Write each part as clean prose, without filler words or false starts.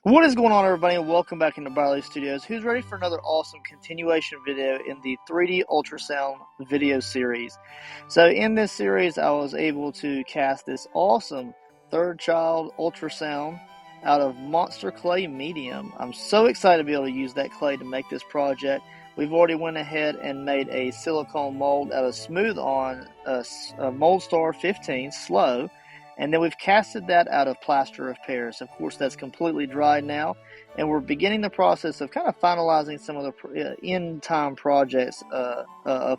What is going on, everybody, and welcome back into Barley Studios. Who's ready for another awesome continuation video in the 3D ultrasound video series? So in this series, I was able to cast this awesome third child ultrasound out of Monsterclay medium. I'm so excited to be able to use that clay to make this project. We've already went ahead and made a silicone mold out of Smooth On Mold Star 15 Slow. And then we've casted that out of Plaster of Paris. Of course, that's completely dried now. And we're beginning the process of kind of finalizing some of the in-time projects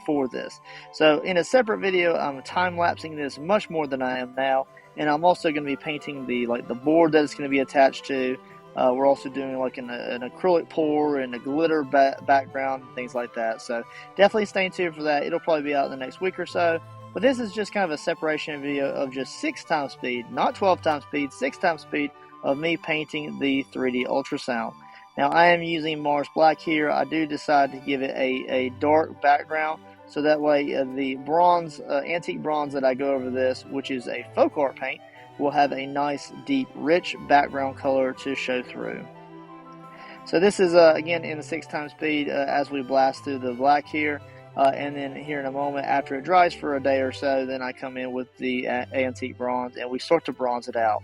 for this. So in a separate video, I'm time-lapsing this much more than I am now. And I'm also going to be painting the board that it's going to be attached to. We're also doing like an acrylic pour and a glitter background and things like that. So definitely stay tuned for that. It'll probably be out in the next week or so. But this is just kind of a separation video of just 6 times speed, not 12 times speed, 6 times speed of me painting the 3D ultrasound. Now I am using Mars Black here. I do decide to give it a dark background, so that way the bronze, antique bronze that I go over this, which is a Folkart paint, will have a nice, deep, rich background color to show through. So this is, again, in the 6 times speed as we blast through the black here. And then here in a moment, after it dries for a day or so, then I come in with the antique bronze and we start to bronze it out.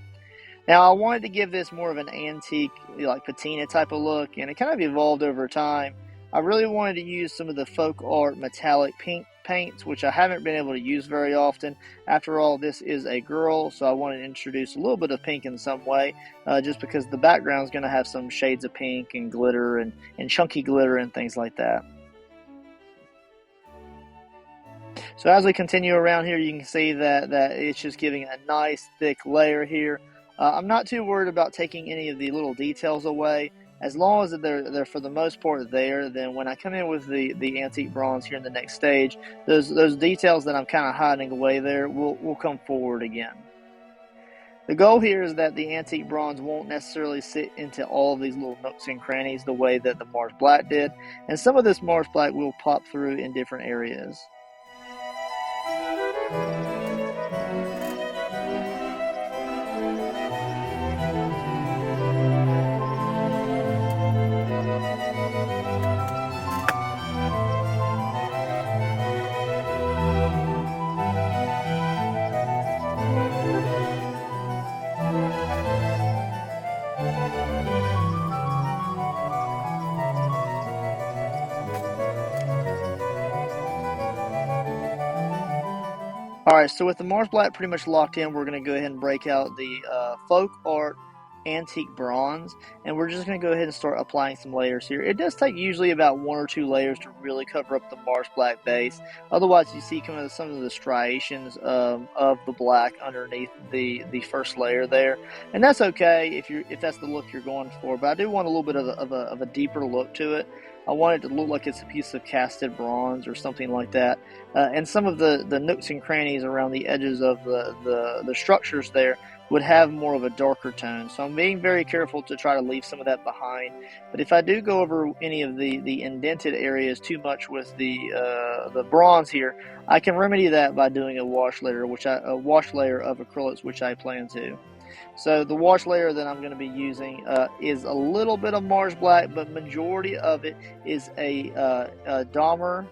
Now I wanted to give this more of an antique, like patina type of look, and it kind of evolved over time. I really wanted to use some of the Folkart metallic pink paints, which I haven't been able to use very often. After all, this is a girl, so I wanted to introduce a little bit of pink in some way, just because the background is going to have some shades of pink and glitter and chunky glitter and things like that. So as we continue around here, you can see that it's just giving a nice thick layer here. I'm not too worried about taking any of the little details away. As long as they're for the most part there, then when I come in with the antique bronze here in the next stage, those details that I'm kind of hiding away there will come forward again. The goal here is that the antique bronze won't necessarily sit into all of these little nooks and crannies the way that the Mars Black did, and some of this Mars Black will pop through in different areas. Alright, so with the Mars Black pretty much locked in, we're going to go ahead and break out the Folkart antique bronze, and we're just going to go ahead and start applying some layers here. It does take usually about 1 or 2 layers to really cover up the Mars Black base. Otherwise, you see kind of some of the striations of the black underneath the first layer there, and that's okay if that's the look you're going for. But I do want a little bit of a deeper look to it. I want it to look like it's a piece of casted bronze or something like that. And some of the nooks and crannies around the edges of the structures there would have more of a darker tone. So I'm being very careful to try to leave some of that behind. But if I do go over any of the indented areas too much with the bronze here, I can remedy that by doing a wash layer of acrylics, which I plan to. So the wash layer that I'm going to be using is a little bit of Mars Black, but majority of it is a Dahmer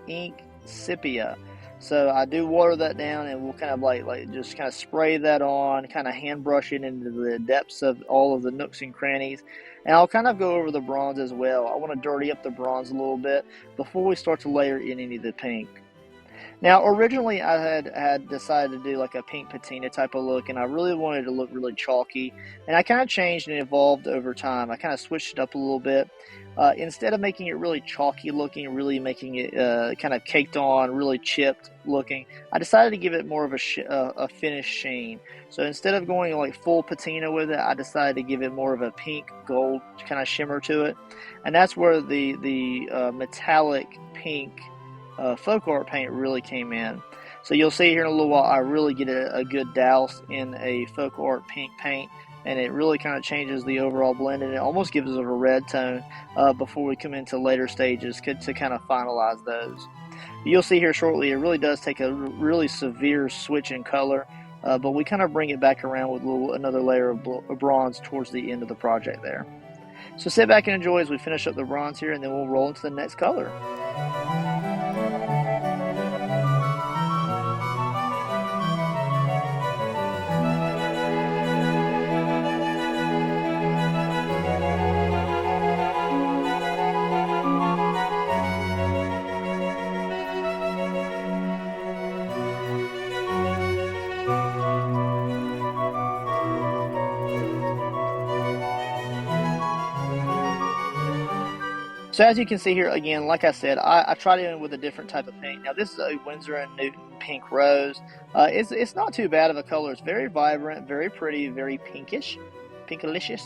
ink sepia. So I do water that down, and we'll kind of like just kind of spray that on, kind of hand brush it into the depths of all of the nooks and crannies. And I'll kind of go over the bronze as well. I want to dirty up the bronze a little bit before we start to layer in any of the pink. Now, originally I had decided to do like a pink patina type of look, and I really wanted to look really chalky, and I kind of changed and evolved over time. I kind of switched it up a little bit. Instead of making it really chalky looking, really making it kind of caked on, really chipped looking, I decided to give it more of a finished sheen. So instead of going like full patina with it, I decided to give it more of a pink gold kind of shimmer to it, and that's where the metallic pink Folkart paint really came in. So you'll see here in a little while I really get a good douse in a Folkart pink paint, and it really kind of changes the overall blend, and it almost gives us a red tone before we come into later stages to kind of finalize those. You'll see here shortly it really does take a really severe switch in color but we kind of bring it back around with another layer of bronze towards the end of the project there. So sit back and enjoy as we finish up the bronze here, and then we'll roll into the next color. So as you can see here, again, like I said, I tried it in with a different type of paint. Now this is a Winsor & Newton pink rose. It's not too bad of a color. It's very vibrant, very pretty, very pinkish, pinkalicious.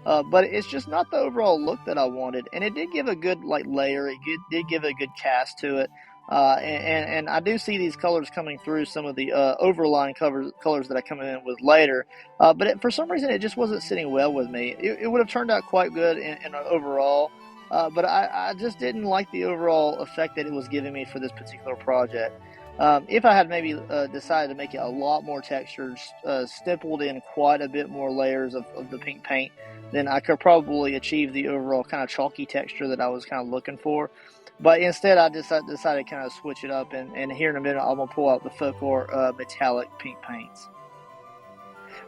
But it's just not the overall look that I wanted. And it did give a good layer. It did give a good cast to it. And I do see these colors coming through some of the overlying colors that I come in with later. But for some reason, it just wasn't sitting well with me. It would have turned out quite good in overall. But I just didn't like the overall effect that it was giving me for this particular project. If I had maybe decided to make it a lot more textured, stippled in quite a bit more layers of the pink paint, then I could probably achieve the overall kind of chalky texture that I was kind of looking for. But instead, I decided to kind of switch it up, and here in a minute, I'm going to pull out the Folkart metallic pink paints.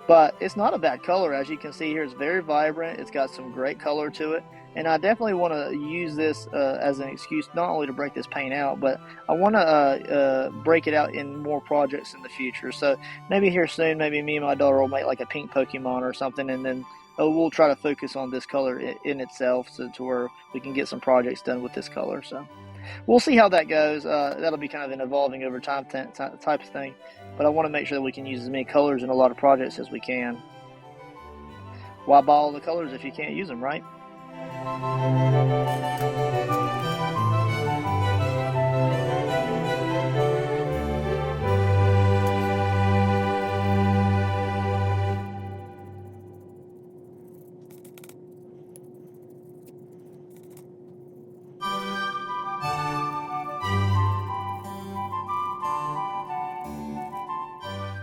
But it's not a bad color. As you can see here, it's very vibrant. It's got some great color to it. And I definitely want to use this as an excuse not only to break this paint out, but I want to break it out in more projects in the future. So maybe here soon, maybe me and my daughter will make like a pink Pokemon or something, and then we'll try to focus on this color in itself to where we can get some projects done with this color. So we'll see how that goes. That'll be kind of an evolving over time type of thing. But I want to make sure that we can use as many colors in a lot of projects as we can. Why buy all the colors if you can't use them, right?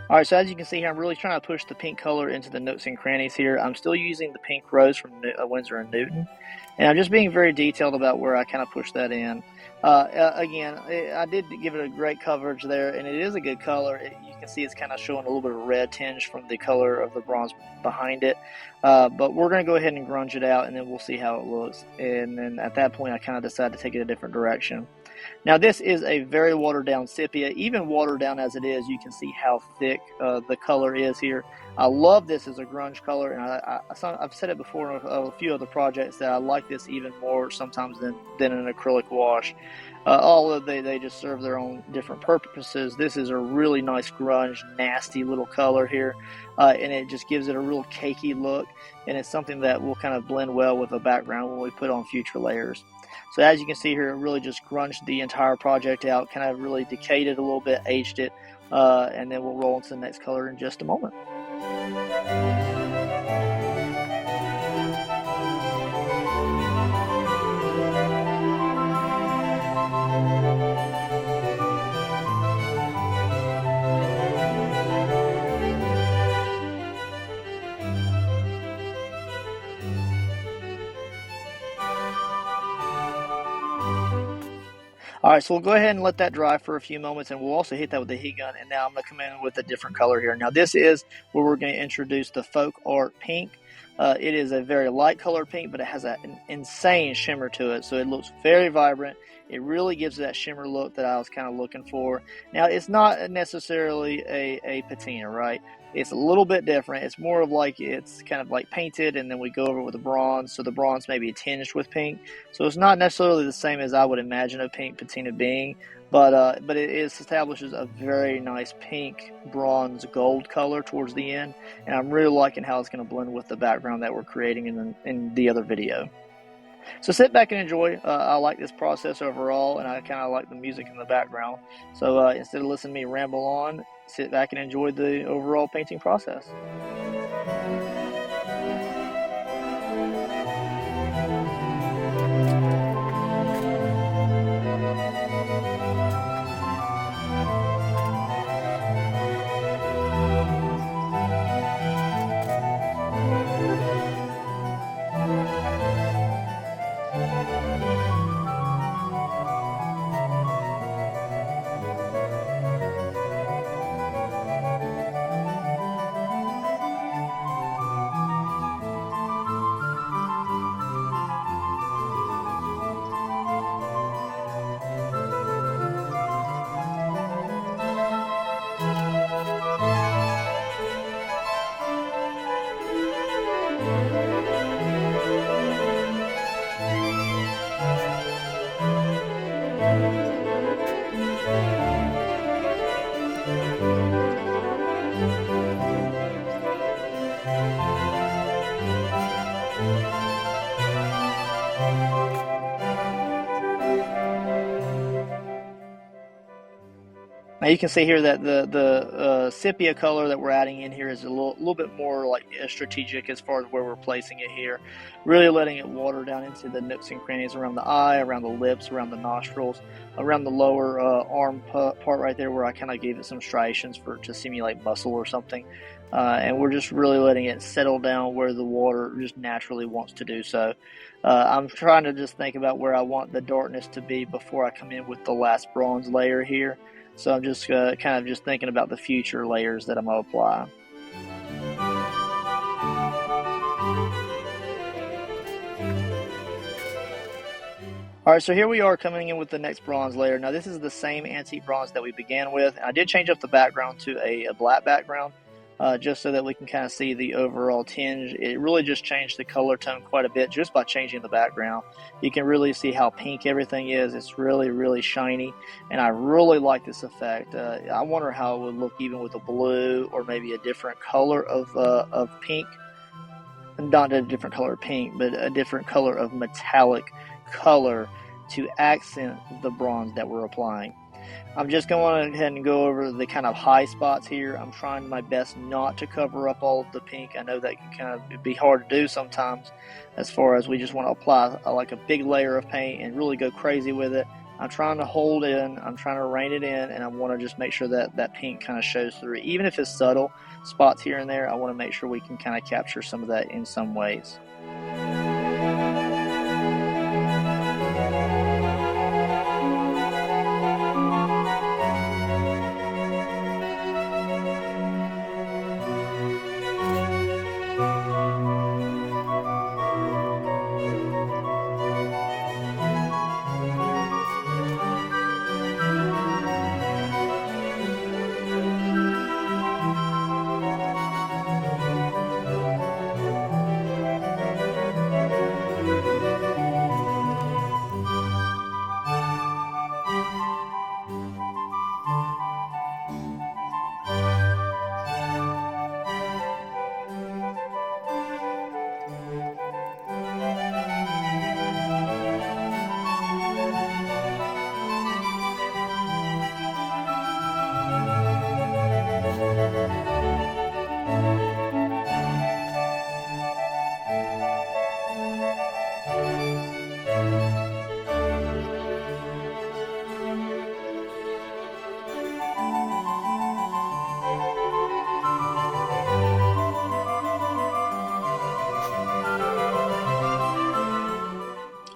Alright, so as you can see here, I'm really trying to push the pink color into the nooks and crannies here. I'm still using the pink rose from Winsor & Newton, and I'm just being very detailed about where I kind of push that in. Again, I did give it a great coverage there, and it is a good color. You can see it's kind of showing a little bit of red tinge from the color of the bronze behind it. But we're going to go ahead and grunge it out, and then we'll see how it looks. And then at that point, I kind of decided to take it a different direction. Now this is a very watered down sepia. Even watered down as it is, you can see how thick the color is here. I love this as a grunge color, and I've said it before in a few other projects that I like this even more sometimes than an acrylic wash. Although they just serve their own different purposes, this is a really nice grunge, nasty little color here, and it just gives it a real cakey look, and it's something that will kind of blend well with the background when we put on future layers. So as you can see here, it really just grunged the entire project out, kind of really decayed it a little bit, aged it, and then we'll roll into the next color in just a moment. Alright, so we'll go ahead and let that dry for a few moments, and we'll also hit that with the heat gun, and now I'm going to come in with a different color here. Now this is where we're going to introduce the Folkart pink. It is a very light color pink, but it has an insane shimmer to it, so it looks very vibrant. It really gives that shimmer look that I was kind of looking for. Now, it's not necessarily a patina, right? It's a little bit different. It's more of like, it's kind of like painted, and then we go over with the bronze, so the bronze may be tinged with pink. So it's not necessarily the same as I would imagine a pink patina being, but it establishes a very nice pink, bronze, gold color towards the end, and I'm really liking how it's going to blend with the background that we're creating in the other video. So sit back and enjoy. I like this process overall, and I kind of like the music in the background. So instead of listening to me ramble on, sit back and enjoy the overall painting process. Now you can see here that the sepia color that we're adding in here is a little bit more like strategic as far as where we're placing it here. Really letting it water down into the nooks and crannies around the eye, around the lips, around the nostrils, around the lower arm part right there where I kind of gave it some striations to simulate muscle or something. And we're just really letting it settle down where the water just naturally wants to do so. I'm trying to just think about where I want the darkness to be before I come in with the last bronze layer here. So I'm just kind of just thinking about the future layers that I'm going to apply. Alright, so here we are coming in with the next bronze layer. Now this is the same antique bronze that we began with. I did change up the background to a black background. Just so that we can kind of see the overall tinge. It really just changed the color tone quite a bit just by changing the background. You can really see how pink everything is. It's really, really shiny, and I really like this effect. I wonder how it would look even with a blue or maybe a different color of pink. Not a different color of pink, but a different color of metallic color to accent the bronze that we're applying. I'm just going ahead and go over the kind of high spots here. I'm trying my best not to cover up all of the pink. I know that can kind of be hard to do sometimes as far as we just want to apply like a big layer of paint and really go crazy with it. I'm trying to hold in, I'm trying to rein it in, and I want to just make sure that that pink kind of shows through. Even if it's subtle spots here and there, I want to make sure we can kind of capture some of that in some ways.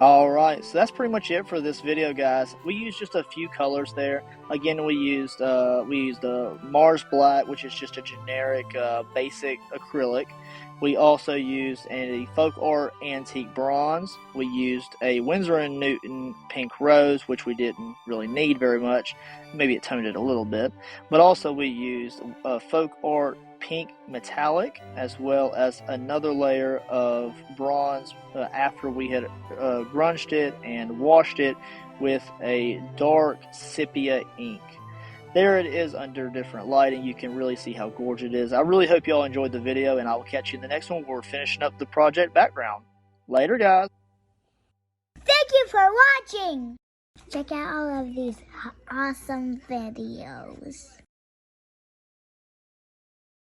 Alright, so that's pretty much it for this video, guys. We used just a few colors there. Again, we used Mars Black, which is just a generic basic acrylic. We also used a Folkart antique bronze. We used a Winsor & Newton pink rose, which we didn't really need very much. Maybe it toned it a little bit. But also we used a Folkart pink metallic, as well as another layer of bronze after we had grunged it and washed it with a dark sepia ink. There it is under different lighting. You can really see how gorgeous it is. I really hope y'all enjoyed the video, and I will catch you in the next one where we're finishing up the project background. Later, guys. Thank you for watching. Check out all of these awesome videos.